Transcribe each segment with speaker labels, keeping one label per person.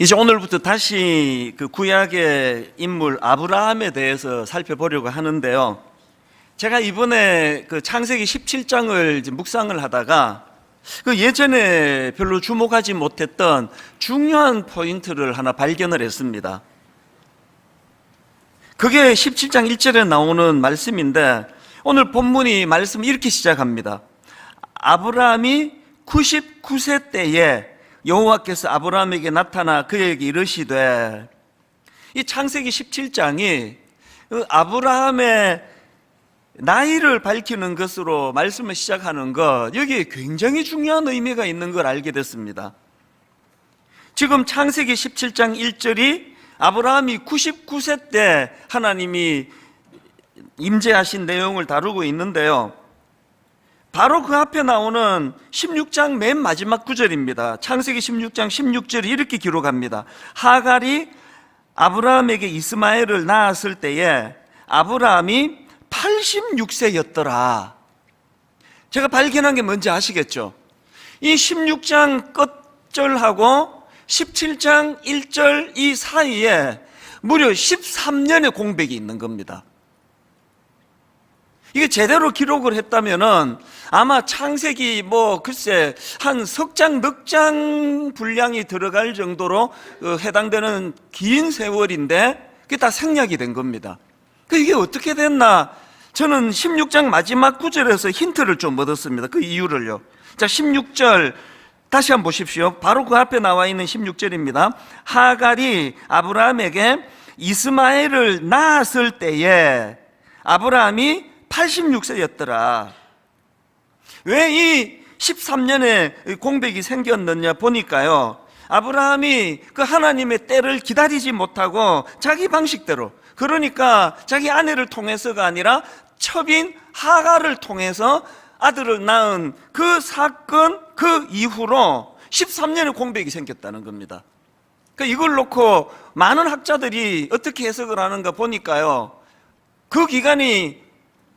Speaker 1: 이제 오늘부터 다시 그 구약의 인물 아브라함에 대해서 살펴보려고 하는데요. 제가 이번에 그 창세기 17장을 묵상을 하다가 그 예전에 별로 주목하지 못했던 중요한 포인트를 하나 발견을 했습니다. 그게 17장 1절에 나오는 말씀인데, 오늘 본문이 말씀을 이렇게 시작합니다. 아브라함이 99세 때에 여호와께서 아브라함에게 나타나 그에게 이르시되, 이 창세기 17장이 아브라함의 나이를 밝히는 것으로 말씀을 시작하는 것, 여기에 굉장히 중요한 의미가 있는 걸 알게 됐습니다. 지금 창세기 17장 1절이 아브라함이 99세 때 하나님이 임재하신 내용을 다루고 있는데요, 바로 그 앞에 나오는 16장 맨 마지막 구절입니다. 창세기 16장 16절이 이렇게 기록합니다. 하갈이 아브라함에게 이스마엘을 낳았을 때에 아브라함이 86세였더라. 제가 발견한 게 뭔지 아시겠죠? 이 16장 끝절하고 17장 1절 이 사이에 무려 13년의 공백이 있는 겁니다. 이게 제대로 기록을 했다면은 아마 창세기 글쎄 한 석 장, 넉 장 분량이 들어갈 정도로 해당되는 긴 세월인데 그게 다 생략이 된 겁니다. 이게 어떻게 됐나? 저는 16장 마지막 구절에서 힌트를 좀 얻었습니다. 그 이유를요. 자, 16절 다시 한번 보십시오. 바로 그 앞에 나와 있는 16절입니다. 하갈이 아브라함에게 이스마엘을 낳았을 때에 아브라함이 86세였더라. 왜 이 13년의 공백이 생겼느냐 보니까요, 아브라함이 그 하나님의 때를 기다리지 못하고 자기 방식대로, 그러니까 자기 아내를 통해서가 아니라 첩인 하갈을 통해서 아들을 낳은 그 사건, 그 이후로 13년의 공백이 생겼다는 겁니다. 그러니까 이걸 놓고 많은 학자들이 어떻게 해석을 하는가 보니까요, 그 기간이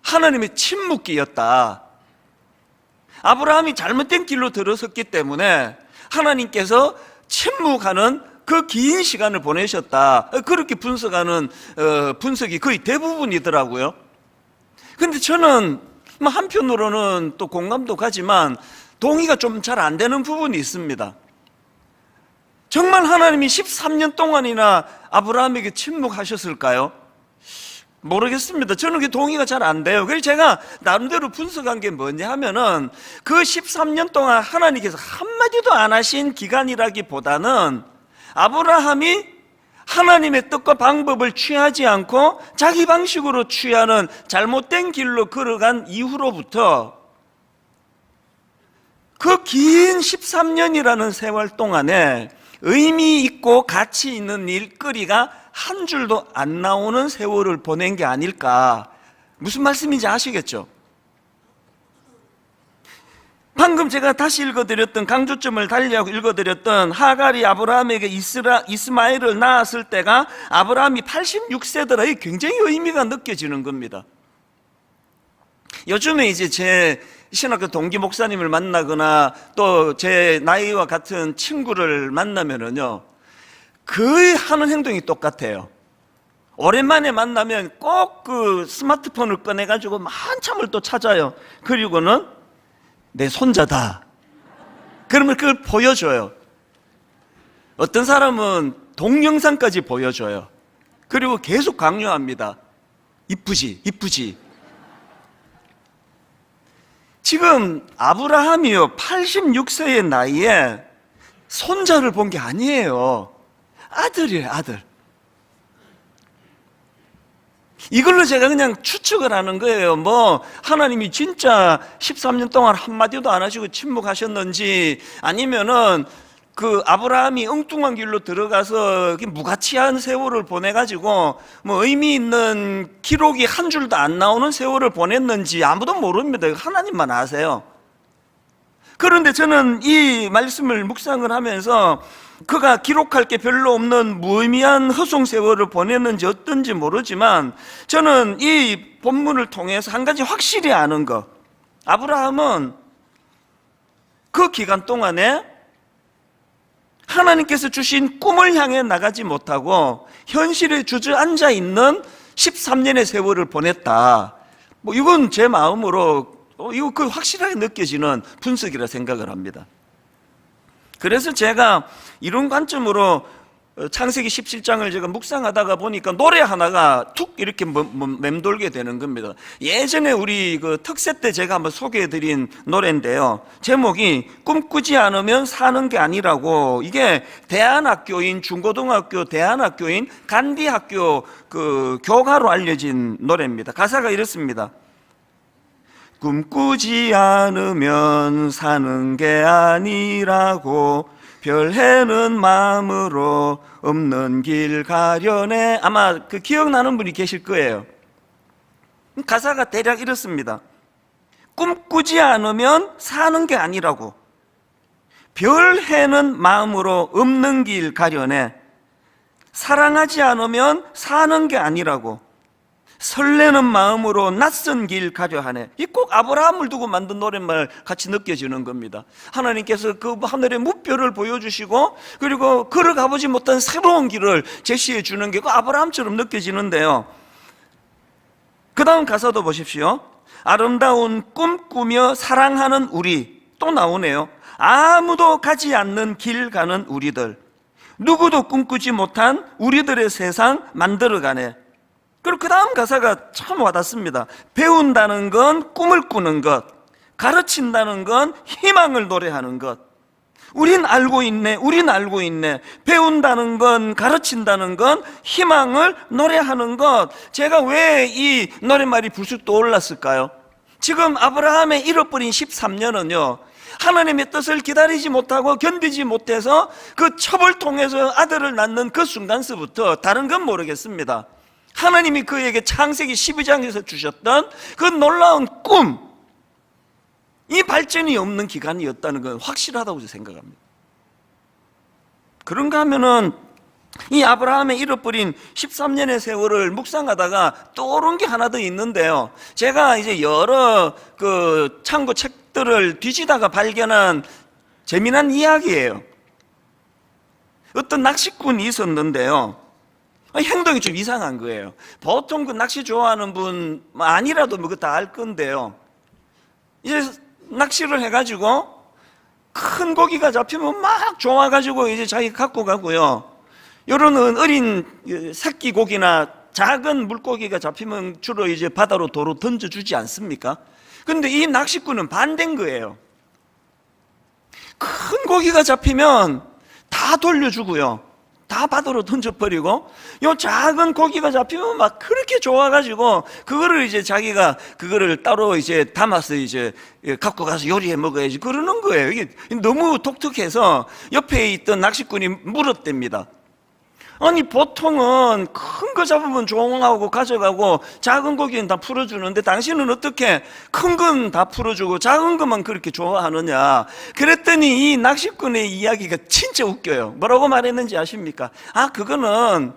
Speaker 1: 하나님의 침묵기였다. 아브라함이 잘못된 길로 들어섰기 때문에 하나님께서 침묵하는 그 긴 시간을 보내셨다. 그렇게 분석하는 분석이 거의 대부분이더라고요. 근데 저는 한편으로는 또 공감도 가지만 동의가 좀 잘 안 되는 부분이 있습니다. 정말 하나님이 13년 동안이나 아브라함에게 침묵하셨을까요? 모르겠습니다. 저는 그게 동의가 잘 안 돼요. 그래서 제가 나름대로 분석한 게 뭐냐 하면은, 그 13년 동안 하나님께서 한마디도 안 하신 기간이라기보다는 아브라함이 하나님의 뜻과 방법을 취하지 않고 자기 방식으로 취하는 잘못된 길로 걸어간 이후로부터 그 긴 13년이라는 세월 동안에 의미 있고 가치 있는 일거리가 한 줄도 안 나오는 세월을 보낸 게 아닐까. 무슨 말씀인지 아시겠죠? 방금 제가 다시 읽어드렸던, 강조점을 달리하고 읽어드렸던 하갈이 아브라함에게 이스마엘을 낳았을 때가 아브라함이 86세더라. 이게 굉장히 의미가 느껴지는 겁니다. 요즘에 이제 제 신학교 동기 목사님을 만나거나 또 제 나이와 같은 친구를 만나면은요, 거의 하는 행동이 똑같아요. 오랜만에 만나면 꼭 그 스마트폰을 꺼내가지고 한참을 또 찾아요. 그리고는 내 손자다. 그러면 그걸 보여줘요. 어떤 사람은 동영상까지 보여줘요. 그리고 계속 강요합니다. 이쁘지, 이쁘지. 지금 아브라함이요, 86세의 나이에 손자를 본 게 아니에요. 아들이에요, 아들. 이걸로 제가 그냥 추측을 하는 거예요. 하나님이 진짜 13년 동안 한마디도 안 하시고 침묵하셨는지, 아니면은 그 아브라함이 엉뚱한 길로 들어가서 무가치한 세월을 보내가지고 의미 있는 기록이 한 줄도 안 나오는 세월을 보냈는지 아무도 모릅니다. 하나님만 아세요. 그런데 저는 이 말씀을 묵상을 하면서 그가 기록할 게 별로 없는 무의미한 허송 세월을 보냈는지 어떤지 모르지만, 저는 이 본문을 통해서 한 가지 확실히 아는 것, 아브라함은 그 기간 동안에 하나님께서 주신 꿈을 향해 나가지 못하고 현실에 주저앉아 있는 13년의 세월을 보냈다. 뭐 이건 제 마음으로 이거 그 확실하게 느껴지는 분석이라 생각을 합니다. 그래서 제가 이런 관점으로 창세기 17장을 제가 묵상하다가 보니까 노래 하나가 툭 이렇게 맴돌게 되는 겁니다. 예전에 우리 그 특세 때 제가 한번 소개해드린 노래인데요. 제목이 꿈꾸지 않으면 사는 게 아니라고, 이게 대안학교인, 중고등학교 대안학교인 간디학교 그 교가로 알려진 노래입니다. 가사가 이렇습니다. 꿈꾸지 않으면 사는 게 아니라고 별해는 마음으로 없는 길 가려네. 아마 그 기억나는 분이 계실 거예요. 가사가 대략 이렇습니다. 꿈꾸지 않으면 사는 게 아니라고 별해는 마음으로 없는 길 가려네. 사랑하지 않으면 사는 게 아니라고 설레는 마음으로 낯선 길 가려 하네. 이 꼭 아브라함을 두고 만든 노랫말 같이 느껴지는 겁니다. 하나님께서 그 하늘의 무뼈를 보여주시고 그리고 걸어가보지 못한 새로운 길을 제시해 주는 게 그 아브라함처럼 느껴지는데요. 그 다음 가사도 보십시오. 아름다운 꿈 꾸며 사랑하는 우리. 또 나오네요. 아무도 가지 않는 길 가는 우리들, 누구도 꿈꾸지 못한 우리들의 세상 만들어가네. 그리고 그 다음 가사가 참 와닿습니다. 배운다는 건 꿈을 꾸는 것, 가르친다는 건 희망을 노래하는 것. 우린 알고 있네, 우린 알고 있네. 배운다는 건, 가르친다는 건 희망을 노래하는 것. 제가 왜 이 노랫말이 불쑥 떠올랐을까요? 지금 아브라함의 잃어버린 13년은요 하나님의 뜻을 기다리지 못하고 견디지 못해서 그 첩을 통해서 아들을 낳는 그 순간서부터 다른 건 모르겠습니다. 하나님이 그에게 창세기 12장에서 주셨던 그 놀라운 꿈, 이 발전이 없는 기간이었다는 건 확실하다고 생각합니다. 그런가 하면은 이 아브라함의 잃어버린 13년의 세월을 묵상하다가 떠오른 게 하나 더 있는데요. 제가 이제 여러 그 참고 책들을 뒤지다가 발견한 재미난 이야기예요. 어떤 낚시꾼이 있었는데요. 행동이 좀 이상한 거예요. 보통 그 낚시 좋아하는 분 아니라도 뭐 그거 다 알 건데요. 이제 낚시를 해가지고 큰 고기가 잡히면 막 좋아가지고 이제 자기 갖고 가고요. 요런 어린 새끼 고기나 작은 물고기가 잡히면 주로 이제 바다로 도로 던져주지 않습니까? 근데 이 낚시꾼은 반대인 거예요. 큰 고기가 잡히면 다 돌려주고요. 다 바다로 던져버리고 요 작은 고기가 잡히면 막 그렇게 좋아가지고 그거를 이제 자기가 그거를 따로 이제 담아서 이제 갖고 가서 요리해 먹어야지 그러는 거예요. 이게 너무 독특해서 옆에 있던 낚시꾼이 물었답니다. 아니 보통은 큰 거 잡으면 조용하고 가져가고 작은 고기는 다 풀어주는데 당신은 어떻게 큰 건 다 풀어주고 작은 것만 그렇게 좋아하느냐. 그랬더니 이 낚시꾼의 이야기가 진짜 웃겨요. 뭐라고 말했는지 아십니까? 아, 그거는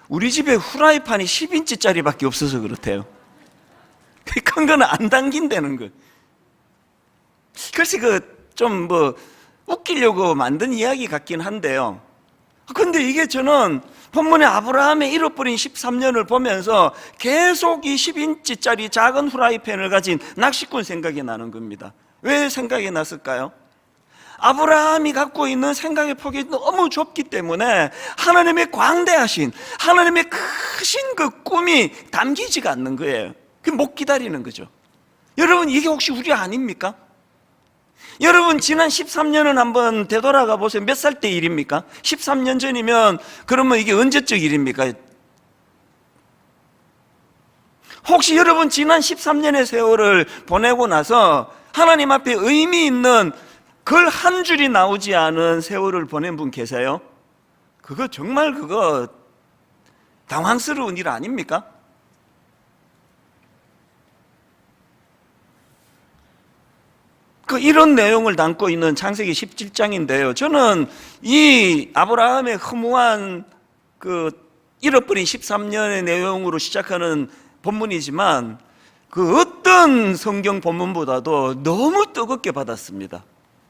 Speaker 1: 우리 집에 후라이팬이 10인치짜리 밖에 없어서 그렇대요. 큰 거는 안 당긴다는 거. 글쎄 좀 웃기려고 만든 이야기 같긴 한데요. 근데 이게 저는 본문의 아브라함의 잃어버린 13년을 보면서 계속 이 10인치짜리 작은 후라이팬을 가진 낚시꾼 생각이 나는 겁니다. 왜 생각이 났을까요? 아브라함이 갖고 있는 생각의 폭이 너무 좁기 때문에 하나님의 광대하신, 하나님의 크신 그 꿈이 담기지가 않는 거예요. 못 기다리는 거죠. 여러분, 이게 혹시 우리 아닙니까? 여러분, 지난 13년은 한번 되돌아가 보세요. 몇 살 때 일입니까? 13년 전이면 그러면 이게 언제적 일입니까? 혹시 여러분 지난 13년의 세월을 보내고 나서 하나님 앞에 의미 있는 글 한 줄이 나오지 않은 세월을 보낸 분 계세요? 그거 정말 당황스러운 일 아닙니까? 이런 내용을 담고 있는 창세기 17장인데요. 저는 이 아브라함의 허무한 잃어버린 13년의 내용으로 시작하는 본문이지만 그 어떤 성경 본문보다도 너무 뜨겁게 받았습니다.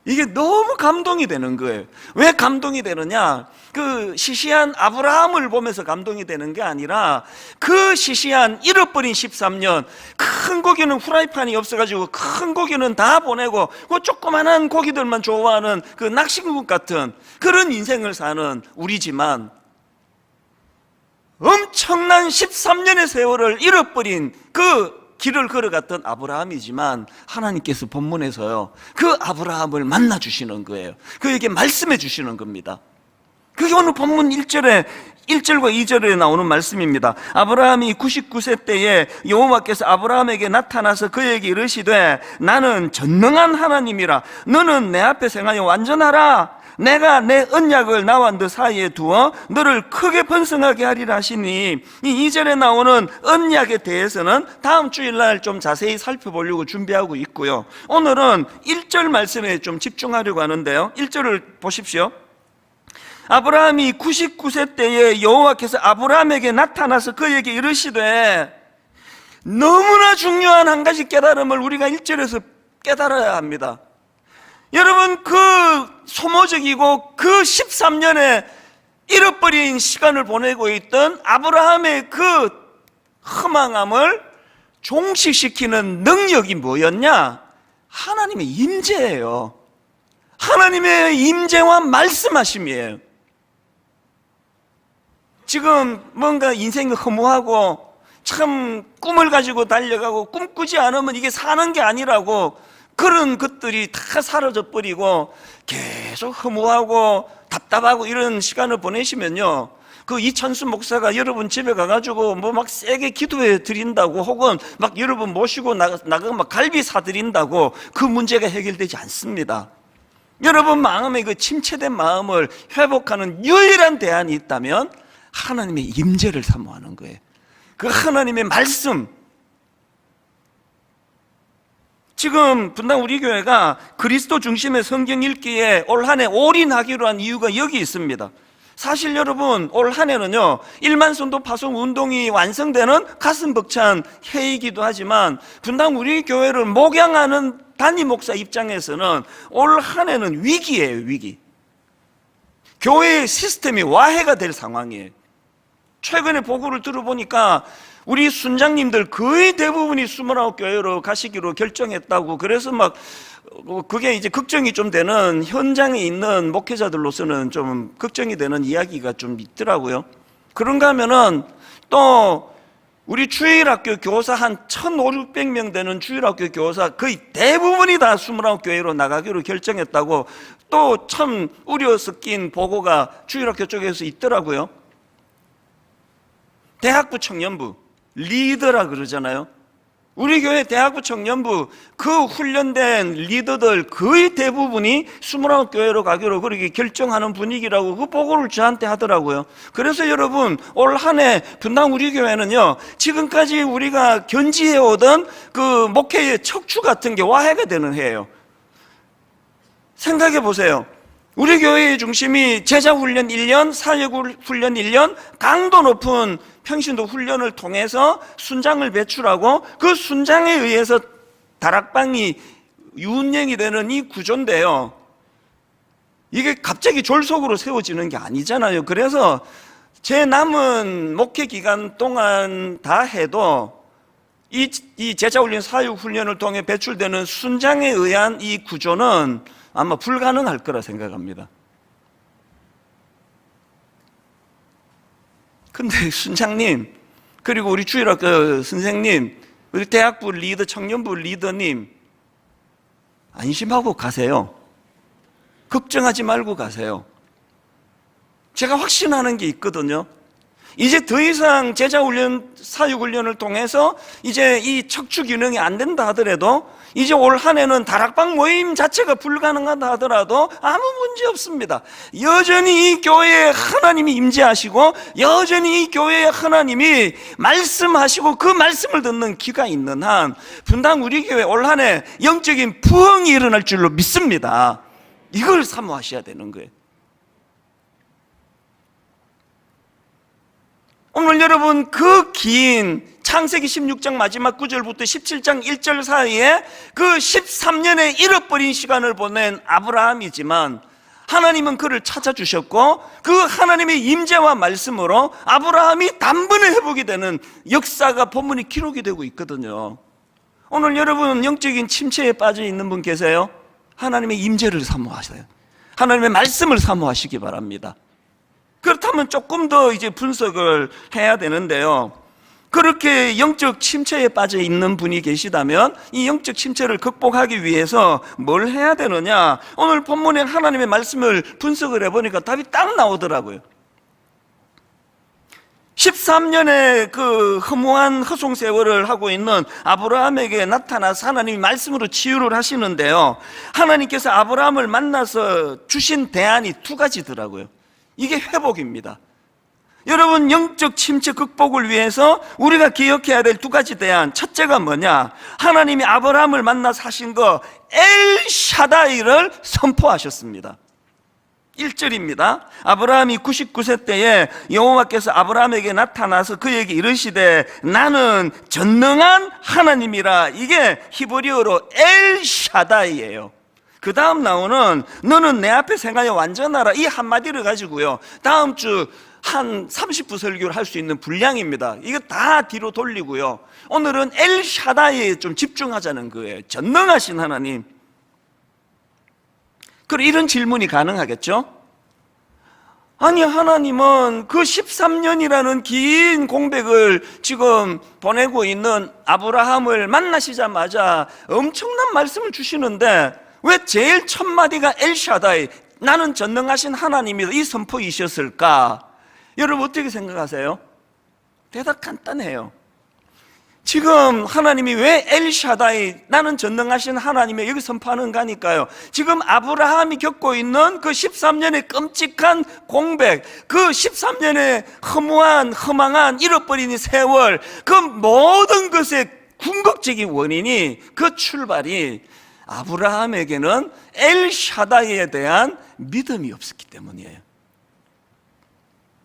Speaker 1: 이게 너무 감동이 되는 거예요. 왜 감동이 되느냐? 그 시시한 아브라함을 보면서 감동이 되는 게 아니라 그 시시한 잃어버린 13년, 큰 고기는 후라이팬이 없어가지고 큰 고기는 다 보내고 그 조그만한 고기들만 좋아하는 그 낚시국 같은 그런 인생을 사는 우리지만, 엄청난 13년의 세월을 잃어버린 그 길을 걸어갔던 아브라함이지만 하나님께서 본문에서요, 그 아브라함을 만나 주시는 거예요. 그에게 말씀해 주시는 겁니다. 그게 오늘 본문 1절과 2절에 나오는 말씀입니다. 아브라함이 99세 때에 여호와께서 아브라함에게 나타나서 그에게 이르시되 나는 전능한 하나님이라. 너는 내 앞에 행하여 완전하라. 내가 내 언약을 나와 너 사이에 두어 너를 크게 번성하게 하리라 하시니, 이 2절에 나오는 언약에 대해서는 다음 주일날 좀 자세히 살펴보려고 준비하고 있고요. 오늘은 1절 말씀에 좀 집중하려고 하는데요, 1절을 보십시오. 아브라함이 99세 때에 여호와께서 아브라함에게 나타나서 그에게 이르시되, 너무나 중요한 한 가지 깨달음을 우리가 1절에서 깨달아야 합니다. 여러분, 그 소모적이고 그 13년에 잃어버린 시간을 보내고 있던 아브라함의 그 허망함을 종식시키는 능력이 뭐였냐? 하나님의 임재예요. 하나님의 임재와 말씀하심이에요. 지금 뭔가 인생이 허무하고 참 꿈을 가지고 달려가고 꿈꾸지 않으면 이게 사는 게 아니라고, 그런 것들이 다 사라져 버리고 계속 허무하고 답답하고 이런 시간을 보내시면요, 그 이찬수 목사가 여러분 집에 가가지고 뭐 막 세게 기도해 드린다고, 혹은 막 여러분 모시고 나가 막 갈비 사드린다고 그 문제가 해결되지 않습니다. 여러분 마음의 그 침체된 마음을 회복하는 유일한 대안이 있다면 하나님의 임재를 사모하는 거예요. 그 하나님의 말씀. 지금 분당 우리 교회가 그리스도 중심의 성경 읽기에 올 한 해 올인하기로 한 이유가 여기 있습니다. 사실 여러분, 올 한 해는요 1만 성도 파송 운동이 완성되는 가슴 벅찬 해이기도 하지만, 분당 우리 교회를 목양하는 담임 목사 입장에서는 올 한 해는 위기예요. 위기. 교회의 시스템이 와해가 될 상황이에요. 최근에 보고를 들어보니까 우리 순장님들 거의 대부분이 29교회로 가시기로 결정했다고. 그래서 막 그게 이제 걱정이 좀 되는, 현장에 있는 목회자들로서는 좀 걱정이 되는 이야기가 좀 있더라고요. 그런가 하면은 또 우리 주일학교 교사 한 1,500~600명 되는 주일학교 교사 거의 대부분이 다 29교회로 나가기로 결정했다고 또 참 우려 섞인 보고가 주일학교 쪽에서 있더라고요. 대학부 청년부 리더라 그러잖아요. 우리 교회 대학부 청년부 그 훈련된 리더들 거의 대부분이 29교회로 가기로 그렇게 결정하는 분위기라고 그 보고를 저한테 하더라고요. 그래서 여러분, 올 한 해 분당 우리 교회는요, 지금까지 우리가 견지해오던 그 목회의 척추 같은 게 와해가 되는 해예요. 생각해 보세요. 우리 교회의 중심이 제자훈련 1년, 사역훈련 1년, 강도 높은 평신도 훈련을 통해서 순장을 배출하고 그 순장에 의해서 다락방이 운영이 되는 이 구조인데요, 이게 갑자기 졸속으로 세워지는 게 아니잖아요. 그래서 제 남은 목회 기간 동안 다 해도 이 제자훈련, 사역훈련을 통해 배출되는 순장에 의한 이 구조는 아마 불가능할 거라 생각합니다. 근데 순장님, 그리고 우리 주일학교 선생님, 우리 대학부 리더, 청년부 리더님, 안심하고 가세요. 걱정하지 말고 가세요. 제가 확신하는 게 있거든요. 이제 더 이상 제자훈련, 사육훈련을 통해서 이제 이 척추 기능이 안 된다 하더라도, 이제 올 한 해는 다락방 모임 자체가 불가능하다 하더라도 아무 문제 없습니다. 여전히 이 교회에 하나님이 임재하시고, 여전히 이 교회에 하나님이 말씀하시고 그 말씀을 듣는 귀가 있는 한 분당 우리 교회 올 한 해 영적인 부흥이 일어날 줄로 믿습니다. 이걸 사모하셔야 되는 거예요. 오늘 여러분, 그 긴 창세기 16장 마지막 9절부터 17장 1절 사이에 그 13년의 잃어버린 시간을 보낸 아브라함이지만 하나님은 그를 찾아주셨고 그 하나님의 임재와 말씀으로 아브라함이 단번에 회복이 되는 역사가 본문이 기록이 되고 있거든요. 오늘 여러분 영적인 침체에 빠져 있는 분 계세요? 하나님의 임재를 사모하세요. 하나님의 말씀을 사모하시기 바랍니다. 그렇다면 조금 더 이제 분석을 해야 되는데요. 그렇게 영적 침체에 빠져 있는 분이 계시다면 이 영적 침체를 극복하기 위해서 뭘 해야 되느냐? 오늘 본문에 하나님의 말씀을 분석을 해보니까 답이 딱 나오더라고요. 13년의 그 허무한 허송 세월을 하고 있는 아브라함에게 나타나서 하나님이 말씀으로 치유를 하시는데요. 하나님께서 아브라함을 만나서 주신 대안이 두 가지더라고요. 이게 회복입니다. 여러분, 영적 침체 극복을 위해서 우리가 기억해야 될 두 가지 대안. 첫째가 뭐냐? 하나님이 아브라함을 만나서 하신 거 엘샤다이를 선포하셨습니다. 1절입니다. 아브라함이 99세 때에 여호와께서 아브라함에게 나타나서 그에게 이르시되 나는 전능한 하나님이라. 이게 히브리어로 엘샤다이예요. 그 다음 나오는 너는 내 앞에 생하여 완전하라. 이 한마디를 가지고요, 다음 주 한 30분 설교를 할 수 있는 분량입니다. 이거 다 뒤로 돌리고요, 오늘은 엘샤다이에 좀 집중하자는 거예요. 전능하신 하나님. 그리고 이런 질문이 가능하겠죠? 아니, 하나님은 그 13년이라는 긴 공백을 지금 보내고 있는 아브라함을 만나시자마자 엄청난 말씀을 주시는데 왜 제일 첫 마디가 엘샤다이, 나는 전능하신 하나님이다, 이 선포이셨을까? 여러분 어떻게 생각하세요? 대답 간단해요. 지금 하나님이 왜 엘샤다이, 나는 전능하신 하나님이 여기 선포하는가니까요. 지금 아브라함이 겪고 있는 그 13년의 끔찍한 공백, 그 13년의 허무한 허망한 잃어버린 세월, 그 모든 것의 궁극적인 원인이, 그 출발이 아브라함에게는 엘샤다이에 대한 믿음이 없었기 때문이에요.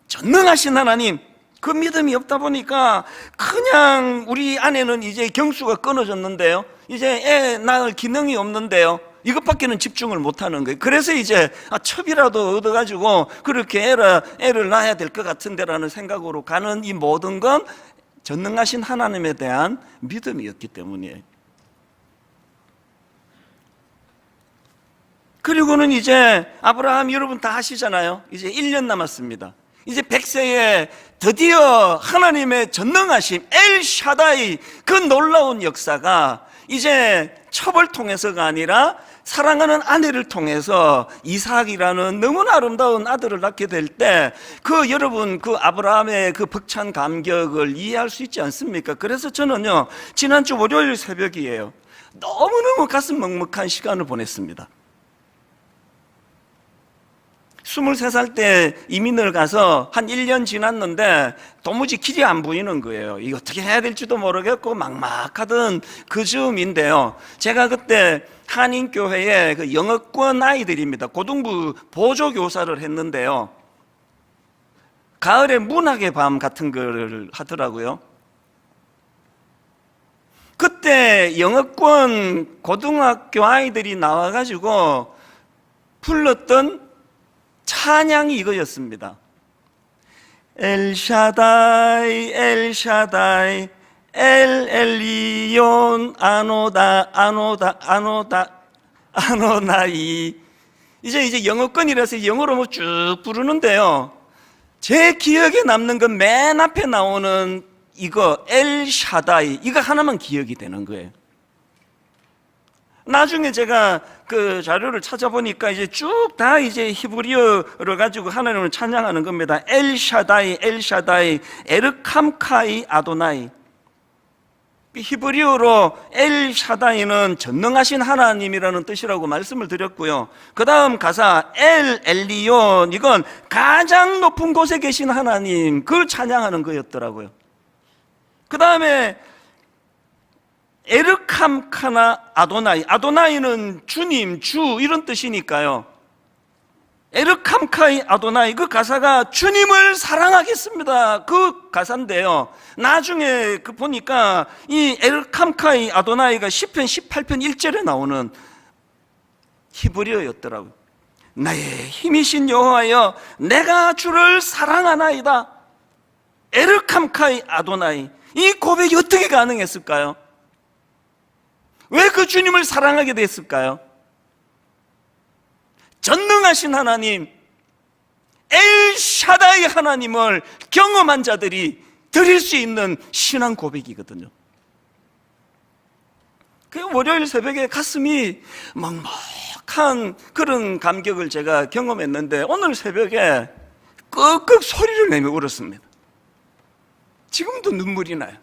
Speaker 1: 전능하신 하나님, 그 믿음이 없다 보니까 그냥 우리 아내는 이제 경수가 끊어졌는데요, 이제 애 낳을 기능이 없는데요, 이것밖에는 집중을 못하는 거예요. 그래서 이제 첩이라도 얻어가지고 그렇게 애를 낳아야 될 것 같은데라는 생각으로 가는 이 모든 건 전능하신 하나님에 대한 믿음이었기 때문이에요. 그리고는 이제 아브라함 여러분 다 아시잖아요. 이제 1년 남았습니다. 이제 100세에 드디어 하나님의 전능하심 엘샤다이, 그 놀라운 역사가 이제 첩을 통해서가 아니라 사랑하는 아내를 통해서 이삭이라는 너무나 아름다운 아들을 낳게 될 때 그 여러분, 그 아브라함의 그 벅찬 감격을 이해할 수 있지 않습니까? 그래서 저는요, 지난주 월요일 새벽이에요, 너무너무 가슴 먹먹한 시간을 보냈습니다. 23살 때 이민을 가서 한 1년 지났는데 도무지 길이 안 보이는 거예요. 이거 어떻게 해야 될지도 모르겠고 막막하던 그 즈음인데요, 제가 그때 한인교회에 그 영어권 아이들입니다, 고등부 보조교사를 했는데요, 가을에 문학의 밤 같은 걸 하더라고요. 그때 영어권 고등학교 아이들이 나와가지고 불렀던 찬양이 이거였습니다. 엘샤다이 엘샤다이 엘 엘리온 아노다 아노다 아노다 아노나이. 이제 영어권이라서 영어로 뭐 쭉 부르는데요, 제 기억에 남는 건 맨 앞에 나오는 이거 엘샤다이, 이거 하나만 기억이 되는 거예요. 나중에 제가 그 자료를 찾아보니까 이제 쭉 다 이제 히브리어를 가지고 하나님을 찬양하는 겁니다. 엘샤다이 엘샤다이 에르캄카이 아도나이. 히브리어로 엘샤다이는 전능하신 하나님이라는 뜻이라고 말씀을 드렸고요, 그 다음 가사 엘 엘리온, 이건 가장 높은 곳에 계신 하나님, 그걸 찬양하는 거였더라고요. 그 다음에 에르캄카나 아도나이, 아도나이는 주님, 주, 이런 뜻이니까요, 에르캄카이 아도나이, 그 가사가 주님을 사랑하겠습니다, 그 가사인데요. 나중에 그 보니까 이 에르캄카이 아도나이가 시편 18편 1절에 나오는 히브리어였더라고요. 나의 힘이신 여호와여, 내가 주를 사랑하나이다. 에르캄카이 아도나이, 이 고백이 어떻게 가능했을까요? 왜 그 주님을 사랑하게 됐을까요? 전능하신 하나님, 엘샤다이 하나님을 경험한 자들이 드릴 수 있는 신앙 고백이거든요. 그 월요일 새벽에 가슴이 먹먹한 그런 감격을 제가 경험했는데, 오늘 새벽에 끄끄 소리를 내며 울었습니다. 지금도 눈물이 나요.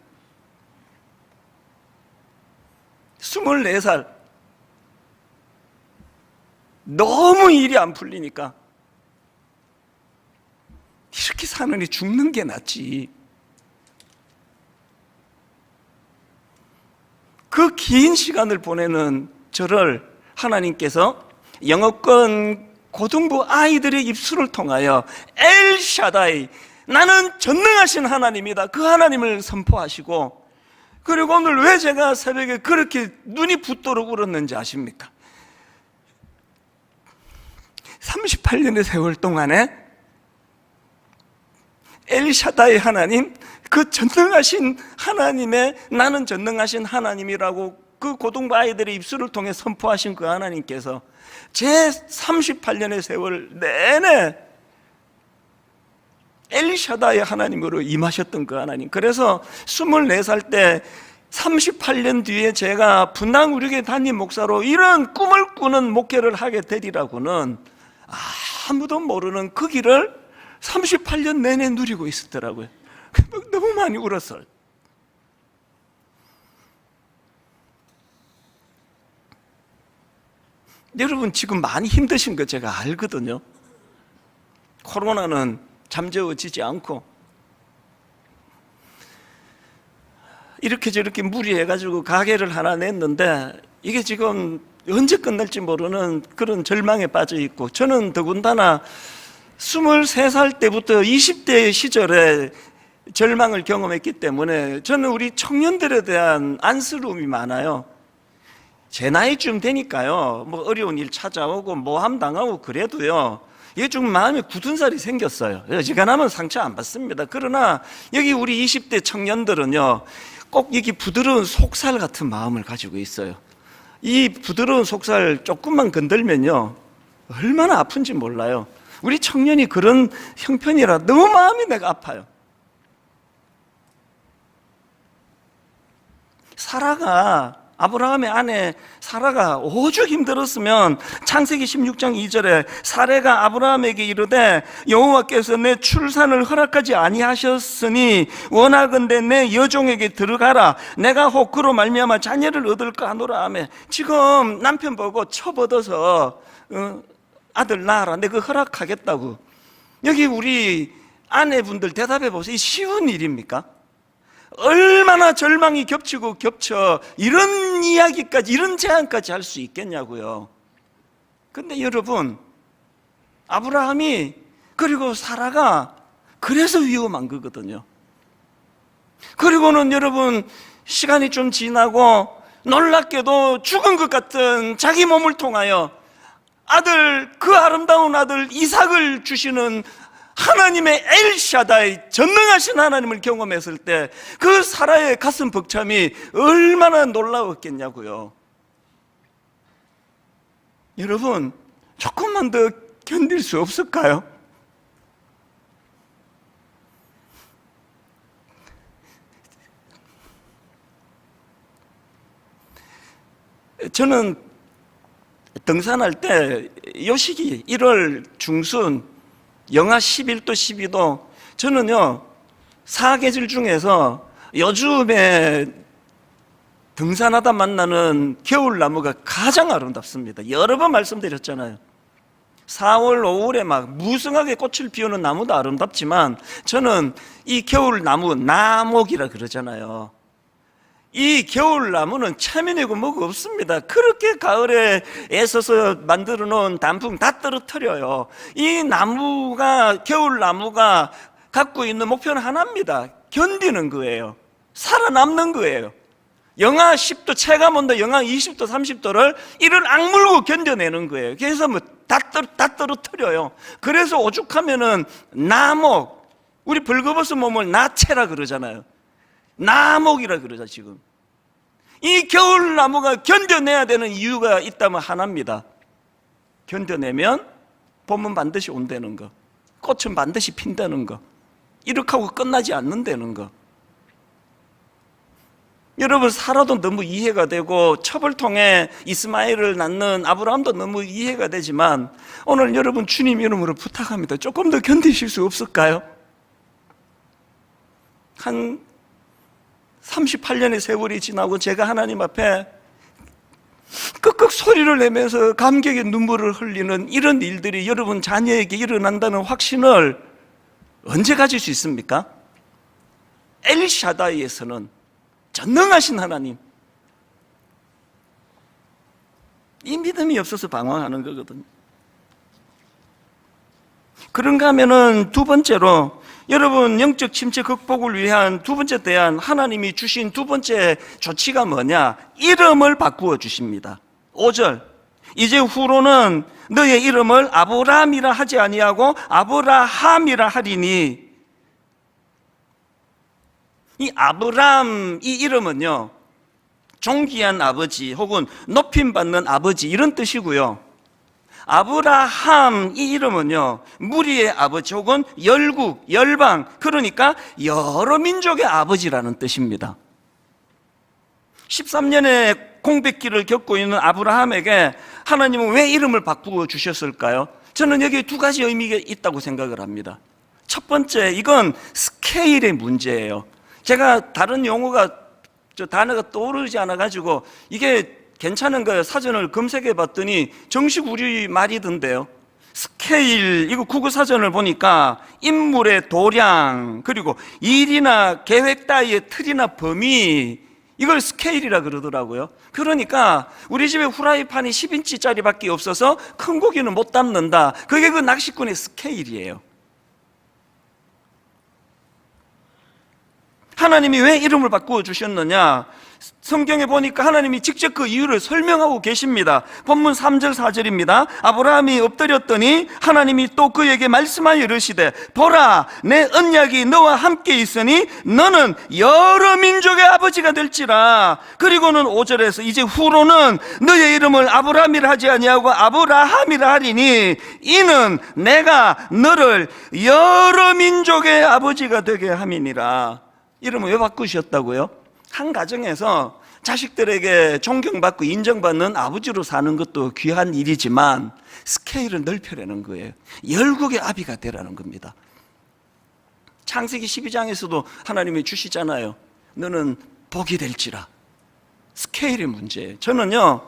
Speaker 1: 24살, 너무 일이 안 풀리니까 이렇게 사느니 죽는 게 낫지. 그 긴 시간을 보내는 저를 하나님께서 영어권 고등부 아이들의 입술을 통하여 엘샤다이, 나는 전능하신 하나님이다, 그 하나님을 선포하시고, 그리고 오늘 왜 제가 새벽에 그렇게 눈이 붓도록 울었는지 아십니까? 38년의 세월 동안에 엘샤다이 하나님, 그 전능하신 하나님의, 나는 전능하신 하나님이라고 그 고등부 아이들의 입술을 통해 선포하신 그 하나님께서 제 38년의 세월 내내 엘샤다이 하나님으로 임하셨던 그 하나님. 그래서 24살 때 38년 뒤에 제가 분당 우리교회 담임 목사로 이런 꿈을 꾸는 목회를 하게 되리라고는 아무도 모르는 그 길을 38년 내내 누리고 있었더라고요. 너무 많이 울었어요. 여러분 지금 많이 힘드신 거 제가 알거든요. 코로나는 잠재워지지 않고 이렇게 저렇게 무리해가지고 가게를 하나 냈는데 이게 지금 언제 끝날지 모르는 그런 절망에 빠져 있고, 저는 더군다나 23살 때부터 20대 시절에 절망을 경험했기 때문에 저는 우리 청년들에 대한 안쓰러움이 많아요. 제 나이쯤 되니까요, 뭐 어려운 일 찾아오고 모함 당하고 그래도요, 이게 좀 마음에 굳은 살이 생겼어요. 어지간하면 상처 안 받습니다. 그러나 여기 우리 20대 청년들은요, 꼭 여기 부드러운 속살 같은 마음을 가지고 있어요. 이 부드러운 속살 조금만 건들면요, 얼마나 아픈지 몰라요. 우리 청년이 그런 형편이라 너무 마음이 내가 아파요. 사라가, 아브라함의 아내 사라가 오죽 힘들었으면 창세기 16장 2절에 사레가 아브라함에게 이르되 여호와께서 내 출산을 허락하지 아니하셨으니 원하건대 내 여종에게 들어가라, 내가 혹 그로 말미암아 자녀를 얻을까 하노라 하며, 지금 남편 보고 처벗어서 아들 낳아라, 내가 허락하겠다고. 여기 우리 아내분들 대답해 보세요. 이 쉬운 일입니까? 얼마나 절망이 겹치고 겹쳐 이런 이야기까지, 이런 제안까지 할 수 있겠냐고요. 근데 여러분, 아브라함이 그리고 사라가 그래서 위험한 거거든요. 그리고는 여러분, 시간이 좀 지나고 놀랍게도 죽은 것 같은 자기 몸을 통하여 아들, 그 아름다운 아들 이삭을 주시는 하나님의 엘샤다이, 전능하신 하나님을 경험했을 때 그 사라의 가슴 벅참이 얼마나 놀라웠겠냐고요. 여러분, 조금만 더 견딜 수 없을까요? 저는 등산할 때 요 시기 1월 중순 영하 11도 12도, 저는요 사계절 중에서 요즘에 등산하다 만나는 겨울나무가 가장 아름답습니다. 여러 번 말씀드렸잖아요. 4월 5월에 막 무성하게 꽃을 피우는 나무도 아름답지만 저는 이 겨울나무, 나목이라 그러잖아요. 이 겨울나무는 체면이고 뭐가 없습니다. 그렇게 가을에 애써서 만들어 놓은 단풍 다 떨어뜨려요. 이 나무가, 겨울나무가 갖고 있는 목표는 하나입니다. 견디는 거예요. 살아남는 거예요. 영하 10도, 체감온도 영하 20도, 30도를 이를 악물고 견뎌내는 거예요. 그래서 뭐 다 떨어뜨려요. 그래서 오죽하면은 나목, 우리 벌거벗은 몸을 나체라 그러잖아요. 나목이라 그러죠. 지금 이 겨울나무가 견뎌내야 되는 이유가 있다면 하나입니다. 견뎌내면 봄은 반드시 온다는 거, 꽃은 반드시 핀다는 거, 이렇게 하고 끝나지 않는다는 거. 여러분, 사라도 너무 이해가 되고 첩을 통해 이스마엘을 낳는 아브라함도 너무 이해가 되지만 오늘 여러분, 주님 이름으로 부탁합니다. 조금 더 견디실 수 없을까요? 한 38년의 세월이 지나고 제가 하나님 앞에 끄끄 소리를 내면서 감격의 눈물을 흘리는 이런 일들이 여러분 자녀에게 일어난다는 확신을 언제 가질 수 있습니까? 엘샤다이에서는 전능하신 하나님, 이 믿음이 없어서 방황하는 거거든요. 그런가 하면은 두 번째로, 여러분 영적 침체 극복을 위한 두 번째 대안, 하나님이 주신 두 번째 조치가 뭐냐? 이름을 바꾸어 주십니다. 5절, 이제 후로는 너의 이름을 아브라함이라 하지 아니하고 아브라함이라 하리니. 이 아브라함, 이 이름은요, 존귀한 아버지 혹은 높임받는 아버지, 이런 뜻이고요. 아브라함, 이 이름은요, 무리의 아버지 혹은 열국, 열방, 그러니까 여러 민족의 아버지라는 뜻입니다. 13년의 공백기를 겪고 있는 아브라함에게 하나님은 왜 이름을 바꾸어 주셨을까요? 저는 여기에 두 가지 의미가 있다고 생각을 합니다. 첫 번째, 이건 스케일의 문제예요. 제가 다른 용어가, 단어가 떠오르지 않아가지고 이게 괜찮은 거예요. 사전을 검색해 봤더니 정식 우리말이던데요. 스케일, 이거 국어사전을 보니까 인물의 도량, 그리고 일이나 계획 따위의 틀이나 범위, 이걸 스케일이라 그러더라고요. 그러니까 우리 집에 후라이팬이 10인치짜리 밖에 없어서 큰 고기는 못 담는다. 그게 그 낚시꾼의 스케일이에요. 하나님이 왜 이름을 바꾸어 주셨느냐? 성경에 보니까 하나님이 직접 그 이유를 설명하고 계십니다. 본문 3절 4절입니다. 아브라함이 엎드렸더니 하나님이 또 그에게 말씀하여 이르시되, 보라, 내 언약이 너와 함께 있으니 너는 여러 민족의 아버지가 될지라. 그리고는 5절에서 이제 후로는 너의 이름을 아브라함이라 하지 아니하고 아브라함이라 하리니 이는 내가 너를 여러 민족의 아버지가 되게 함이니라. 이름을 왜 바꾸셨다고요? 한 가정에서 자식들에게 존경받고 인정받는 아버지로 사는 것도 귀한 일이지만 스케일을 넓혀내는 거예요. 열국의 아비가 되라는 겁니다. 창세기 12장에서도 하나님이 주시잖아요. 너는 복이 될지라. 스케일의 문제예요. 저는요,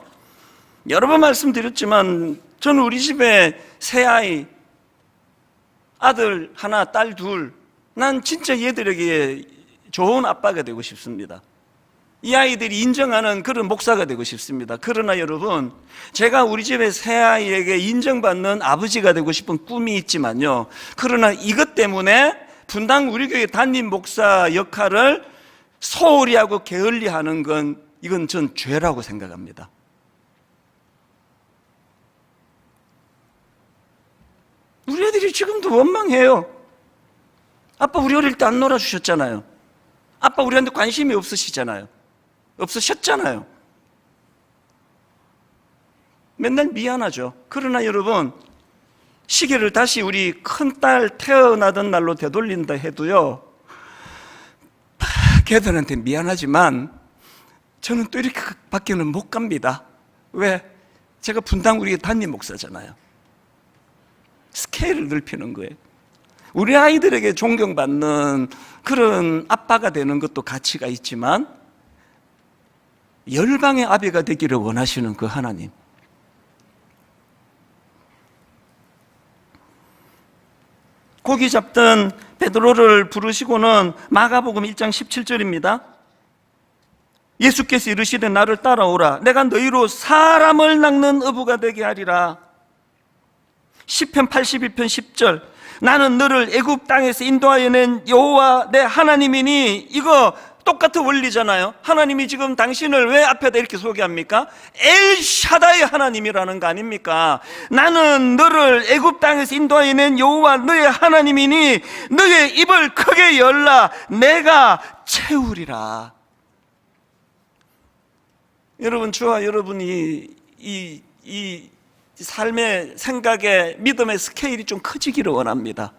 Speaker 1: 여러 번 말씀드렸지만 저는 우리 집에 세 아이, 아들 하나, 딸 둘, 난 진짜 얘들에게 좋은 아빠가 되고 싶습니다. 이 아이들이 인정하는 그런 목사가 되고 싶습니다. 그러나 여러분, 제가 우리 집의 새 아이에게 인정받는 아버지가 되고 싶은 꿈이 있지만요, 그러나 이것 때문에 분당 우리 교회 담임 목사 역할을 소홀히 하고 게을리 하는 건, 이건 전 죄라고 생각합니다. 우리 애들이 지금도 원망해요. 아빠 우리 어릴 때 안 놀아주셨잖아요. 아빠 우리한테 관심이 없으시잖아요. 없으셨잖아요. 맨날 미안하죠. 그러나 여러분, 시계를 다시 우리 큰딸 태어나던 날로 되돌린다 해도요, 걔들한테 미안하지만 저는 또 이렇게 밖에는 못 갑니다. 왜? 제가 분당 우리 담임 목사잖아요. 스케일을 넓히는 거예요. 우리 아이들에게 존경받는 그런 아빠가 되는 것도 가치가 있지만 열방의 아비가 되기를 원하시는 그 하나님, 고기 잡던 베드로를 부르시고는 마가복음 1장 17절입니다. 예수께서 이르시되 나를 따라오라. 내가 너희로 사람을 낚는 어부가 되게 하리라. 시편 82편 10절. 나는 너를 애굽 땅에서 인도하여 낸 여호와 내 하나님이니. 이거 똑같은 원리잖아요. 하나님이 지금 당신을 왜 앞에다 이렇게 소개합니까? 엘샤다이 하나님이라는 거 아닙니까? 나는 너를 애굽 땅에서 인도하여 낸 여호와 너의 하나님이니 너의 입을 크게 열라. 내가 채우리라. 여러분, 저와 여러분이 이 삶의 생각의 믿음의 스케일이 좀 커지기를 원합니다.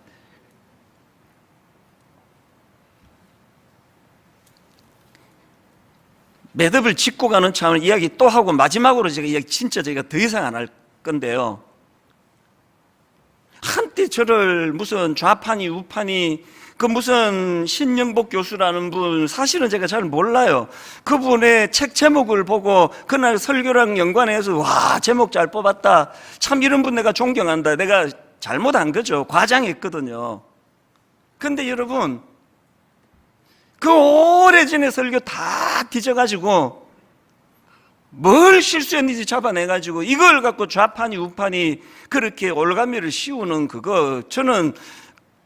Speaker 1: 매듭을 짚고 가는 차원을 이야기 또 하고 마지막으로 제가 이야기 진짜 제가 더 이상 안 할 건데요. 한때 저를 무슨 좌판이 우판이 그 무슨 신영복 교수라는 분, 사실은 제가 잘 몰라요. 그분의 책 제목을 보고 그날 설교랑 연관해서 와, 제목 잘 뽑았다. 참 이런 분 내가 존경한다. 내가 잘못한 거죠. 과장했거든요. 근데 여러분, 그 오래전에 설교 다 뒤져가지고 뭘 실수했는지 잡아내가지고 이걸 갖고 좌판이 우판이 그렇게 올가미를 씌우는 그거, 저는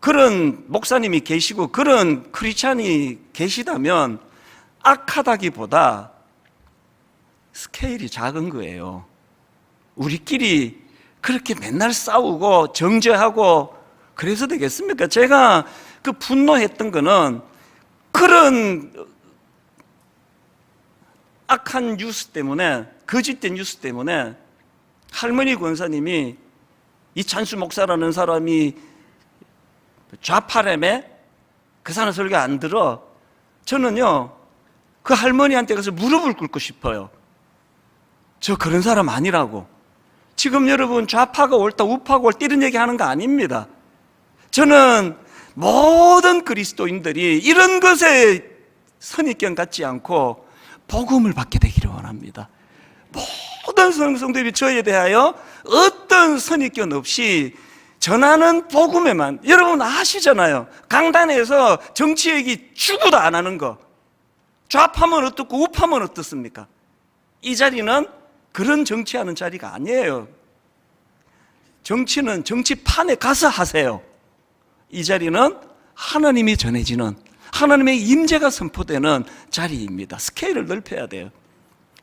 Speaker 1: 그런 목사님이 계시고 그런 크리스찬이 계시다면 악하다기보다 스케일이 작은 거예요. 우리끼리 그렇게 맨날 싸우고 정죄하고 그래서 되겠습니까? 제가 그 분노했던 거는 그런 악한 뉴스 때문에, 거짓된 뉴스 때문에 할머니 권사님이 이찬수 목사라는 사람이 좌파라며 그 사람 설교 안 들어. 저는요 그 할머니한테 가서 무릎을 꿇고 싶어요. 저 그런 사람 아니라고. 지금 여러분 좌파가 옳다 우파가 옳다 이런 얘기 하는 거 아닙니다. 저는 모든 그리스도인들이 이런 것에 선입견 갖지 않고 복음을 받게 되기를 원합니다. 모든 성도들이 저에 대하여 어떤 선입견 없이 전하는 복음에만. 여러분 아시잖아요. 강단에서 정치 얘기 죽어도 안 하는 거. 좌파면 어떻고 우파면 어떻습니까? 이 자리는 그런 정치하는 자리가 아니에요. 정치는 정치판에 가서 하세요. 이 자리는 하나님이 전해지는, 하나님의 임재가 선포되는 자리입니다. 스케일을 넓혀야 돼요.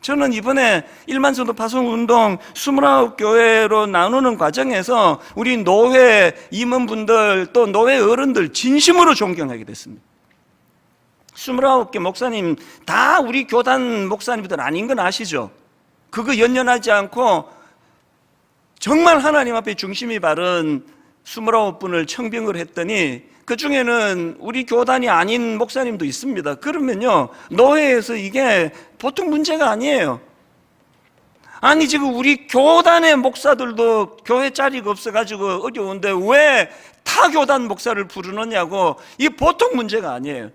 Speaker 1: 저는 이번에 1만 성도 파송운동 29교회로 나누는 과정에서 우리 노회 임원분들 또 노회 어른들 진심으로 존경하게 됐습니다. 29개 목사님 다 우리 교단 목사님들 아닌 건 아시죠? 그거 연연하지 않고 정말 하나님 앞에 중심이 바른 29분을 청빙을 했더니 그 중에는 우리 교단이 아닌 목사님도 있습니다. 그러면요 노회에서 이게 보통 문제가 아니에요. 아니 지금 우리 교단의 목사들도 교회 자리가 없어가지고 어려운데 왜 타 교단 목사를 부르느냐고. 이게 보통 문제가 아니에요.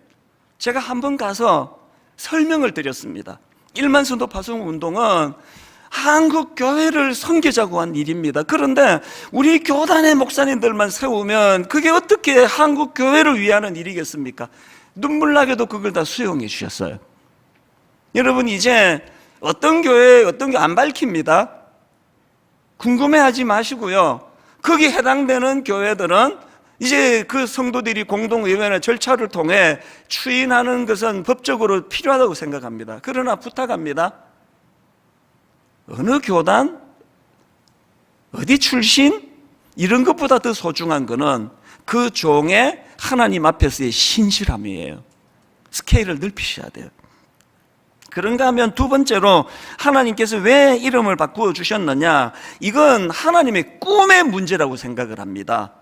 Speaker 1: 제가 한번 가서 설명을 드렸습니다. 1만 성도 파송 운동은 한국 교회를 섬기자고 한 일입니다. 그런데 우리 교단의 목사님들만 세우면 그게 어떻게 한국 교회를 위하는 일이겠습니까? 눈물나게도 그걸 다 수용해 주셨어요. 여러분 이제 어떤 교회 안 밝힙니다. 궁금해하지 마시고요. 거기 해당되는 교회들은 이제 그 성도들이 공동의회나 절차를 통해 추인하는 것은 법적으로 필요하다고 생각합니다. 그러나 부탁합니다. 어느 교단, 어디 출신, 이런 것보다 더 소중한 것은 그 종의 하나님 앞에서의 신실함이에요. 스케일을 넓히셔야 돼요. 그런가 하면 두 번째로 하나님께서 왜 이름을 바꾸어 주셨느냐, 이건 하나님의 꿈의 문제라고 생각을 합니다.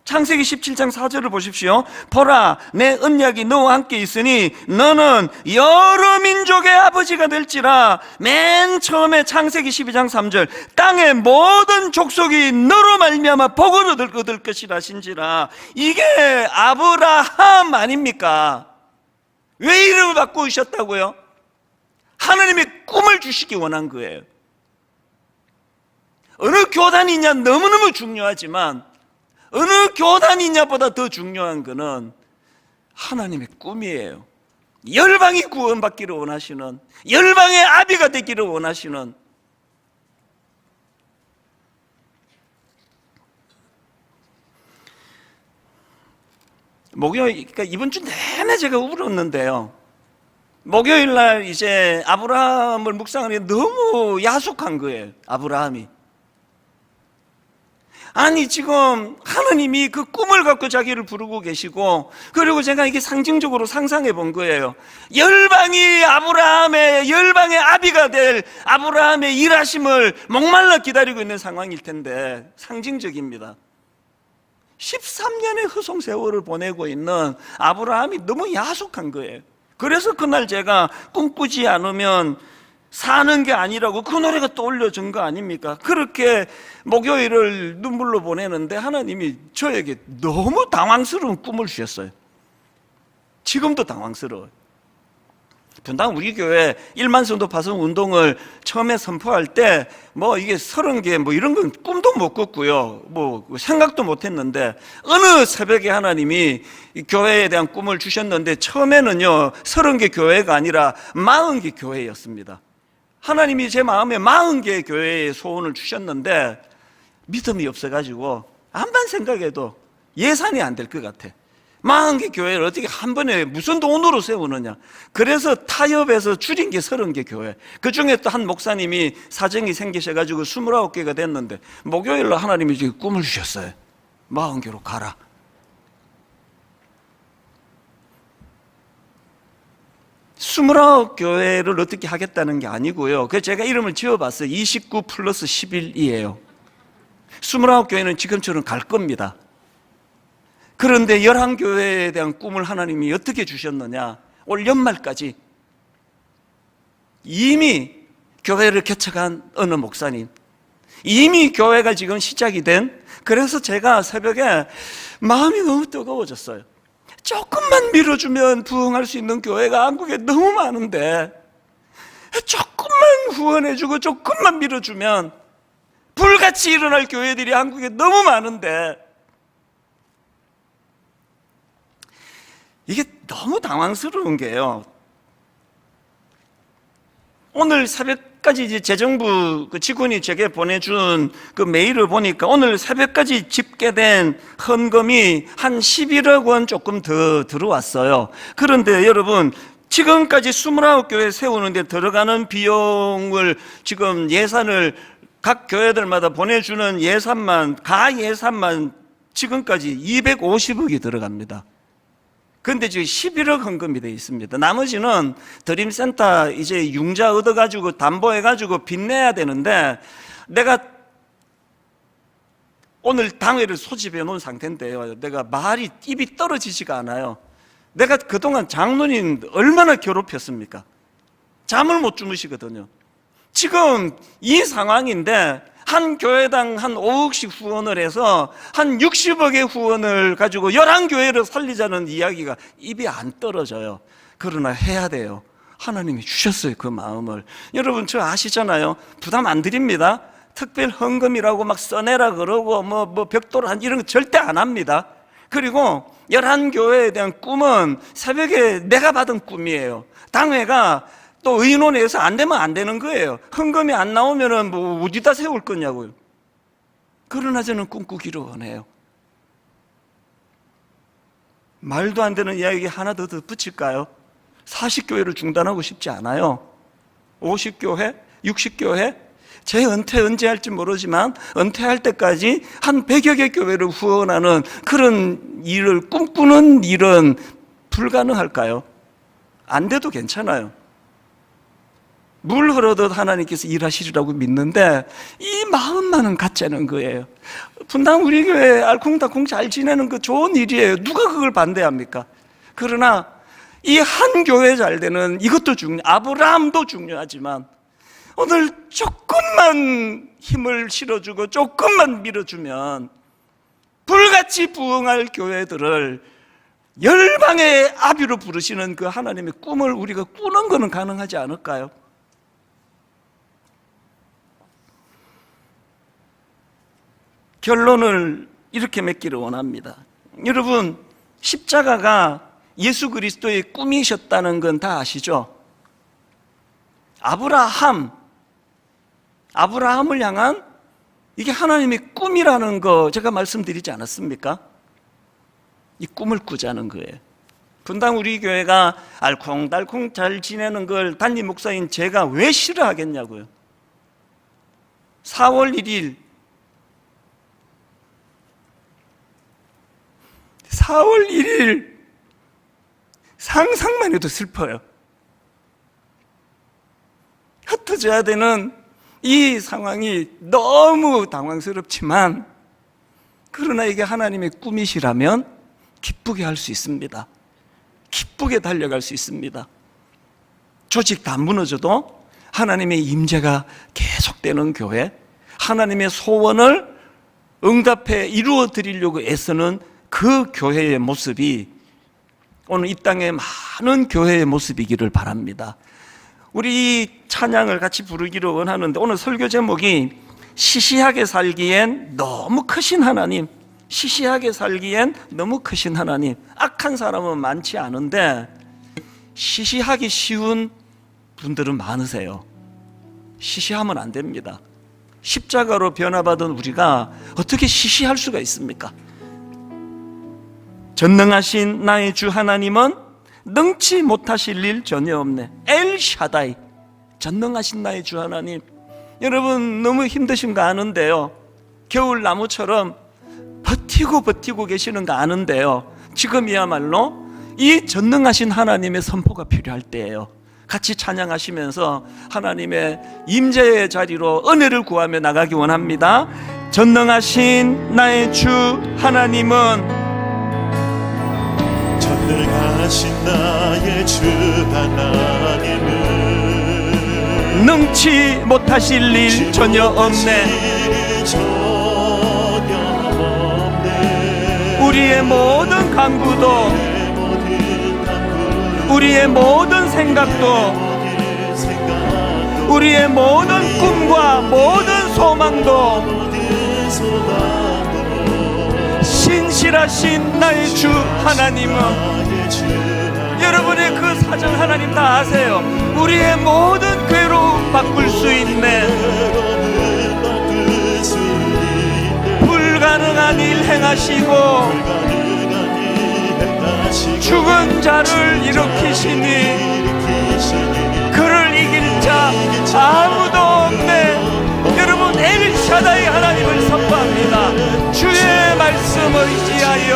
Speaker 1: 창세기 17장 4절을 보십시오. 보라, 내 언약이 너와 함께 있으니 너는 여러 민족의 아버지가 될지라. 맨 처음에 창세기 12장 3절, 땅의 모든 족속이 너로 말미암아 복을 얻을 것이라 신지라. 이게 아브라함 아닙니까? 왜 이름을 바꾸셨다고요? 하나님의 꿈을 주시기 원한 거예요. 어느 교단이냐 너무너무 중요하지만 어느 교단이냐보다 더 중요한 것은 하나님의 꿈이에요. 열방이 구원받기를 원하시는, 열방의 아비가 되기를 원하시는, 목요일, 그러니까 이번 주 내내 제가 울었는데요. 목요일 날 이제 아브라함을 묵상하니 너무 야속한 거예요. 아브라함이. 아니 지금 하나님이 그 꿈을 갖고 자기를 부르고 계시고, 그리고 제가 이게 상징적으로 상상해 본 거예요. 열방이 아브라함의, 열방의 아비가 될 아브라함의 일하심을 목말라 기다리고 있는 상황일 텐데, 상징적입니다. 13년의 허송 세월을 보내고 있는 아브라함이 너무 야속한 거예요. 그래서 그날 제가 꿈꾸지 않으면 사는 게 아니라고 그 노래가 떠올려진 거 아닙니까? 그렇게 목요일을 눈물로 보내는데 하나님이 저에게 너무 당황스러운 꿈을 주셨어요. 지금도 당황스러워요. 분당 우리 교회 1만 성도 파송 운동을 처음에 선포할 때 뭐 이게 30개 뭐 이런 건 꿈도 못 꿨고요, 뭐 생각도 못 했는데, 어느 새벽에 하나님이 교회에 대한 꿈을 주셨는데, 처음에는요 30개 교회가 아니라 40개 교회였습니다. 하나님이 제 마음에 40개 교회의 소원을 주셨는데 믿음이 없어가지고 암만 생각해도 예산이 안 될 것 같아. 40개 교회를 어떻게 한 번에 무슨 돈으로 세우느냐. 그래서 타협해서 줄인 게 30개 교회. 그 중에 또 한 목사님이 사정이 생기셔가지고 29개가 됐는데, 목요일날 하나님이 지금 꿈을 주셨어요. 40개로 가라. 스물아홉 교회를 어떻게 하겠다는 게 아니고요. 그래서 제가 이름을 지어봤어요. 29 플러스 11이에요. 29교회는 지금처럼 갈 겁니다. 그런데 11교회에 대한 꿈을 하나님이 어떻게 주셨느냐. 올 연말까지 이미 교회를 개척한 어느 목사님, 이미 교회가 지금 시작이 된, 그래서 제가 새벽에 마음이 너무 뜨거워졌어요. 조금만 밀어주면 부흥할 수 있는 교회가 한국에 너무 많은데, 조금만 후원해주고 조금만 밀어주면 불같이 일어날 교회들이 한국에 너무 많은데, 이게 너무 당황스러운 게요. 오늘 새벽까지 이제 재정부 그 직원이 제게 보내준 그 메일을 보니까 오늘 새벽까지 집계된 헌금이 한 11억 원 조금 더 들어왔어요. 그런데 여러분, 지금까지 29교회 세우는데 들어가는 비용을, 지금 예산을 각 교회들마다 보내주는 예산만, 가 예산만 지금까지 250억이 들어갑니다. 근데 지금 11억 헌금이 되어 있습니다. 나머지는 드림센터 이제 융자 얻어가지고 담보해가지고 빚내야 되는데, 내가 오늘 당회를 소집해 놓은 상태인데요, 내가 말이, 입이 떨어지지가 않아요. 내가 그동안 장로님 얼마나 괴롭혔습니까? 잠을 못 주무시거든요. 지금 이 상황인데 한 교회당 한 5억씩 후원을 해서 한 60억의 후원을 가지고 11교회를 살리자는 이야기가 입이 안 떨어져요. 그러나 해야 돼요. 하나님이 주셨어요, 그 마음을. 여러분, 저 아시잖아요. 부담 안 드립니다. 특별 헌금이라고 막 써내라 그러고 뭐 벽돌 이런 거 절대 안 합니다. 그리고 11교회에 대한 꿈은 새벽에 내가 받은 꿈이에요. 당회가 또 의논해서 안 되면 안 되는 거예요. 헌금이 안 나오면은 뭐 어디다 세울 거냐고요. 그러나 저는 꿈꾸기를 원해요. 말도 안 되는 이야기 하나 더 붙일까요? 40교회를 중단하고 싶지 않아요. 50교회, 60교회, 제 은퇴 언제 할지 모르지만 은퇴할 때까지 한 100여 개 교회를 후원하는 그런 일을 꿈꾸는 일은 불가능할까요? 안 돼도 괜찮아요. 물 흐르듯 하나님께서 일하시리라고 믿는데 이 마음만은 같지 않은 거예요. 분당 우리 교회 알콩달콩 잘 지내는 거 좋은 일이에요. 누가 그걸 반대합니까? 그러나 이 한 교회 잘 되는 이것도 아브라함도 중요하지만, 오늘 조금만 힘을 실어주고 조금만 밀어주면 불같이 부흥할 교회들을 열방의 아비로 부르시는 그 하나님의 꿈을 우리가 꾸는 것은 가능하지 않을까요? 결론을 이렇게 맺기를 원합니다. 여러분, 십자가가 예수 그리스도의 꿈이셨다는 건 다 아시죠? 아브라함을 향한 이게 하나님의 꿈이라는 거 제가 말씀드리지 않았습니까? 이 꿈을 꾸자는 거예요. 분당 우리 교회가 알콩달콩 잘 지내는 걸 담임 목사인 제가 왜 싫어하겠냐고요. 4월 1일 상상만 해도 슬퍼요. 흩어져야 되는 이 상황이 너무 당황스럽지만, 그러나 이게 하나님의 꿈이시라면 기쁘게 할 수 있습니다. 기쁘게 달려갈 수 있습니다. 조직 다 무너져도 하나님의 임재가 계속되는 교회, 하나님의 소원을 응답해 이루어 드리려고 애쓰는 그 교회의 모습이 오늘 이 땅에 많은 교회의 모습이기를 바랍니다. 우리 이 찬양을 같이 부르기를 원하는데, 오늘 설교 제목이 시시하게 살기엔 너무 크신 하나님. 시시하게 살기엔 너무 크신 하나님. 악한 사람은 많지 않은데 시시하기 쉬운 분들은 많으세요. 시시하면 안 됩니다. 십자가로 변화받은 우리가 어떻게 시시할 수가 있습니까? 전능하신 나의 주 하나님은 능치 못하실 일 전혀 없네. 엘샤다이, 전능하신 나의 주 하나님. 여러분 너무 힘드신 거 아는데요, 겨울 나무처럼 버티고 계시는 거 아는데요, 지금이야말로 이 전능하신 하나님의 선포가 필요할 때예요. 같이 찬양하시면서 하나님의 임재의 자리로 은혜를 구하며 나가기 원합니다. 전능하신 나의 주 하나님은,
Speaker 2: 전능하신 나의 주 하나님은
Speaker 1: 능치 못하실 일 전혀 없네. 우리의 모든 간구도, 우리의 모든 생각도, 우리의 모든 꿈과 모든 소망도 신실하신 나의 주 하나님은, 여러분의 그 사정 하나님 다 아세요. 우리의 모든 괴로움 바꿀 수 있네. 불가능한 일 행하시고 죽은 자를 일으키시니 그를 이길 자 아무도 없네. 여러분, 엘샤다이 하나님을 선포합니다. 주의 말씀 의지하여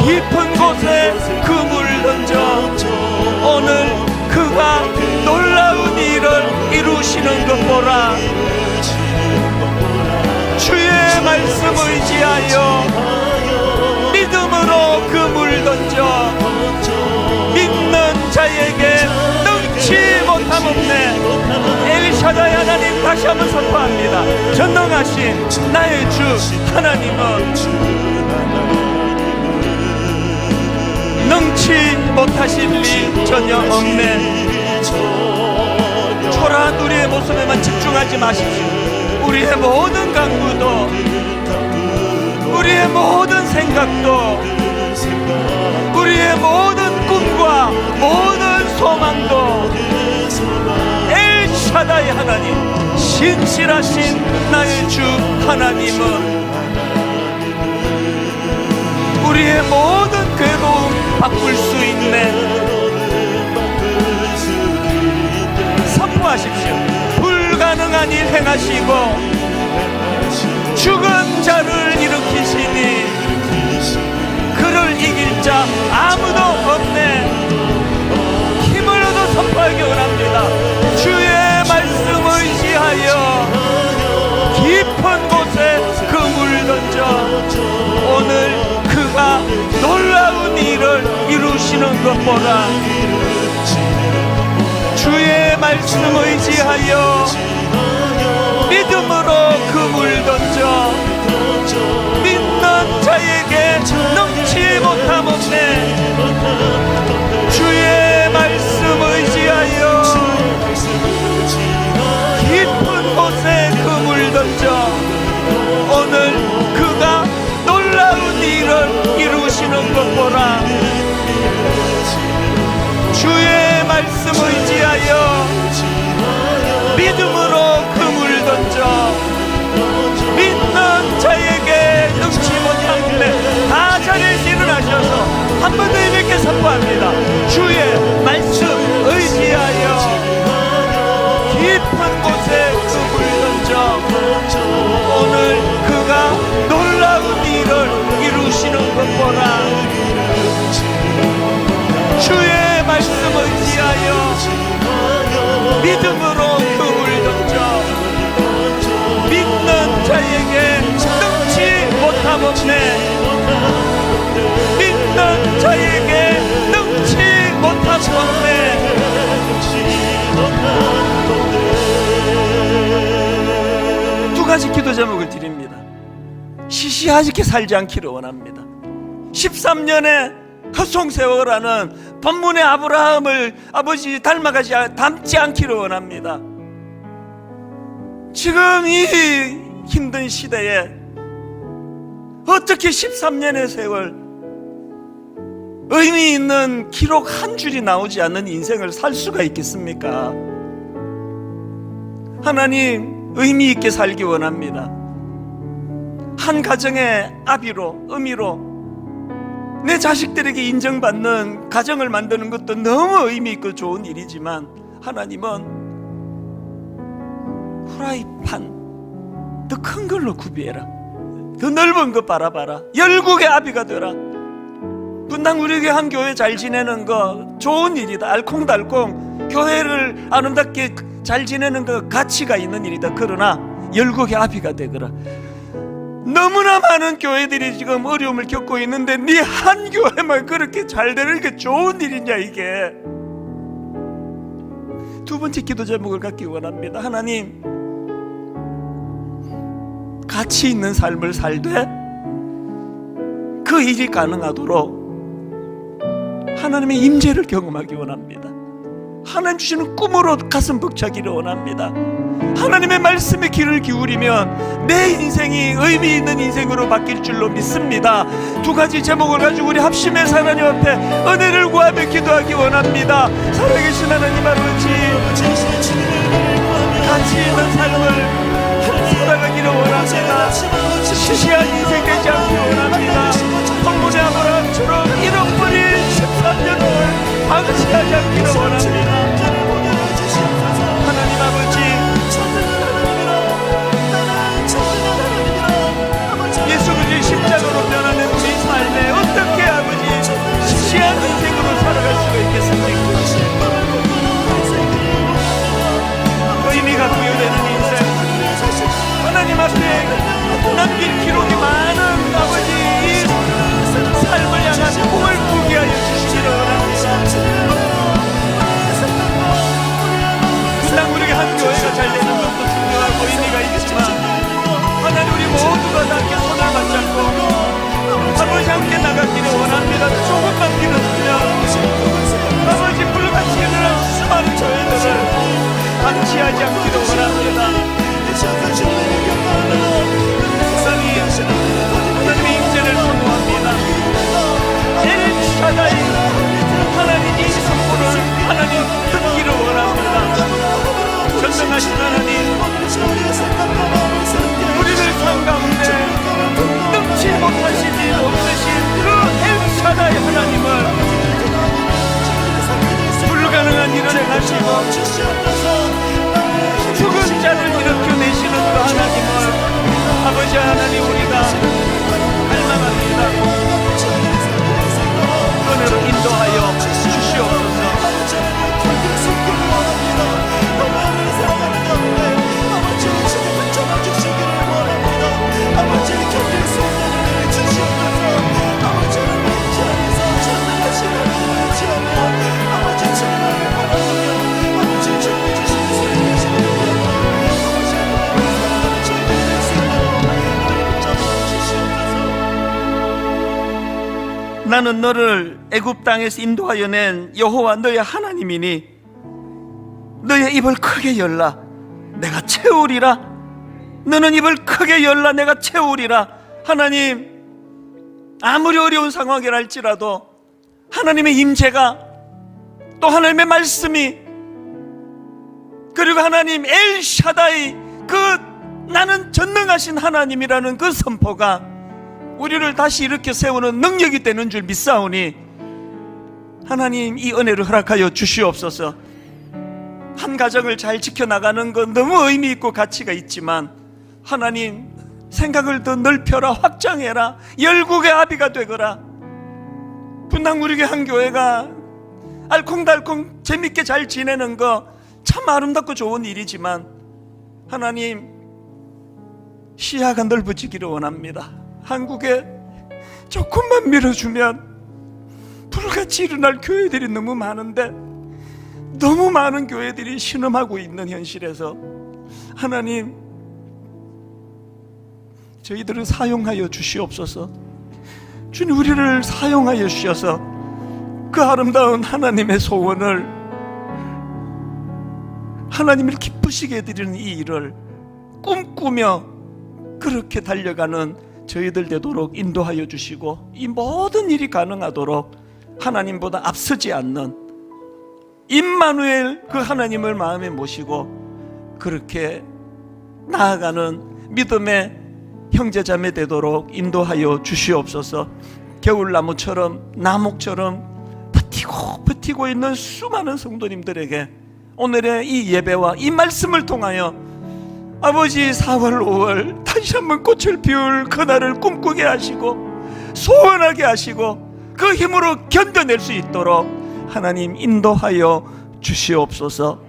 Speaker 1: 깊은 곳에 그물을 던져 오늘 그가 놀라운 일을 이루시는 것 보라. 주의 말씀 의지하여 믿음으로 그물 던져 믿는 자에게 능치 못함 없네. 엘샤다이 하나님 다시 한번 선포합니다. 전능하신 나의 주 하나님은 능치 못하실 일 전혀 없네. 초라한 우리의 모습에만 집중하지 마십시오. 우리의 모든 간구도, 우리의 모든 생각도, 우리의 모든 꿈과 모든 소망도 엘샤다이 하나님, 신실하신 나의 주 하나님은 우리의 모든 괴로움 바꿀 수 있네. 선포하십시오. 불가능한 일 행하시고 죽은 자를 일으키시니 그를 이길 자 아무도 없네. 힘을 얻어 선포하기 원합니다. 주의 말씀 의지하여 깊은 곳에 그물 던져 오늘 그가 놀라운 일을 이루시는 것 보라. 주의 말씀 의지하여 믿음으로 그물 던져 믿는 자에게 능치 못함 없네. 주의 말씀 의지하여 깊은 곳에 그물 던져 오늘 그가 놀라운 일을 이루시는 것 보라. 의지하여 믿음으로 그물 던져 믿는 자에게 능치 못하길래 다 자리에서 일어나셔서 한 번 더 이렇게 선포합니다. 주의 말씀 의지하여 깊은 곳에 그물 던져 오늘 그가 놀라운 일을 이루시는 것 보라. 주의 말씀 의지하여 믿음으로 그물 던져 믿는 자에게 능치 못하겠네. 믿는 자에게 능치 못하겠네. 두 가지 기도 제목을 드립니다. 시시하게 살지 않기를 원합니다. 13년의 헛송세월하는 본문의 아브라함을 아버지 닮지 않기를 원합니다. 지금 이 힘든 시대에 어떻게 13년의 세월 의미 있는 기록 한 줄이 나오지 않는 인생을 살 수가 있겠습니까? 하나님, 의미 있게 살기 원합니다. 한 가정의 아비로, 의미로 내 자식들에게 인정받는 가정을 만드는 것도 너무 의미 있고 좋은 일이지만 하나님은 후라이판 더 큰 걸로 구비해라. 더 넓은 거 바라봐라. 열국의 아비가 되라. 분당 우리 한 교회 잘 지내는 거 좋은 일이다. 알콩달콩 교회를 아름답게 잘 지내는 거 가치가 있는 일이다. 그러나 열국의 아비가 되거라. 너무나 많은 교회들이 지금 어려움을 겪고 있는데 네 한 교회만 그렇게 잘 되는 게 좋은 일이냐 이게. 두 번째 기도 제목을 갖기 원합니다. 하나님, 가치 있는 삶을 살되 그 일이 가능하도록 하나님의 임재를 경험하기 원합니다. 하나님 주시는 꿈으로 가슴 벅차기를 원합니다. 하나님의 말씀에 귀를 기울이면 내 인생이 의미 있는 인생으로 바뀔 줄로 믿습니다. 두 가지 제목을 가지고 우리 합심해서 하나님 앞에 은혜를 구하며 기도하기 원합니다. 살아계신 하나님 아버지, 가치 있는 삶을 살아가기를 원합니다. 시시한 인생 되지 않기를 원합니다. 성문의 아브라함처럼 잃어버린 13년을 방치하지 않기를 원합니다. 하나님 아버지, 예수 그리스도의 십자가로 변하는 우리 삶에 어떻게 아버지 시시한 인생으로 살아갈 수가 있겠습니까? 의미가 부여되는 인생, 하나님 앞에 남길 기록이 많은 아버지 이 삶을 향한 꿈을 꾸게 하여 주시기를 원합니다. 분당 우리 한 교회가 잘 되는 것도 중요하고 의미가 있지만 하나님 우리 모두가 다 함께 손을 맞잡고 아버지 함께 나가기를 원합니다. 조금만 기도하며 아버지 불같이 일어난 수많은 교회들을 방치하지 않기를 원합니다. 하나님의 임재를 선포합니다. 엘샤다이 하나님 이 선포를 하나님 듣기를 원합니다. 전능하신 하나님, 우리를 삶 가운데 능치 못하시지 없으신 그 엘샤다이 하나님을 불가능한 일을 행하시고 죽은 자를 일으켜내시는 그 하나님을 아버지 하나님 우리가 갈망합니다. 은혜로 인도하여 주시옵소서. 나는 너를 애굽 땅에서 인도하여 낸 여호와 너의 하나님이니 너의 입을 크게 열라 내가 채우리라. 너는 입을 크게 열라 내가 채우리라. 하나님, 아무리 어려운 상황이라 할지라도 하나님의 임재가 또 하나님의 말씀이 그리고 하나님 엘샤다이, 그 나는 전능하신 하나님이라는 그 선포가 우리를 다시 이렇게 세우는 능력이 되는 줄 믿사오니 하나님 이 은혜를 허락하여 주시옵소서. 한 가정을 잘 지켜나가는 건 너무 의미 있고 가치가 있지만 하나님 생각을 더 넓혀라, 확장해라, 열국의 아비가 되거라. 분당 우리교회 한 교회가 알콩달콩 재밌게 잘 지내는 거 참 아름답고 좋은 일이지만 하나님 시야가 넓어지기를 원합니다. 한국에 조금만 밀어주면 불같이 일어날 교회들이 너무 많은데 너무 많은 교회들이 신음하고 있는 현실에서 하나님 저희들을 사용하여 주시옵소서. 주님 우리를 사용하여 주셔서 그 아름다운 하나님의 소원을, 하나님을 기쁘시게 해드리는 이 일을 꿈꾸며 그렇게 달려가는 저희들 되도록 인도하여 주시고 이 모든 일이 가능하도록 하나님보다 앞서지 않는 임마누엘 그 하나님을 마음에 모시고 그렇게 나아가는 믿음의 형제자매 되도록 인도하여 주시옵소서. 겨울나무처럼 나목처럼 버티고 있는 수많은 성도님들에게 오늘의 이 예배와 이 말씀을 통하여 아버지 4월 5월 다시 한번 꽃을 피울 그날을 꿈꾸게 하시고 소원하게 하시고 그 힘으로 견뎌낼 수 있도록 하나님 인도하여 주시옵소서.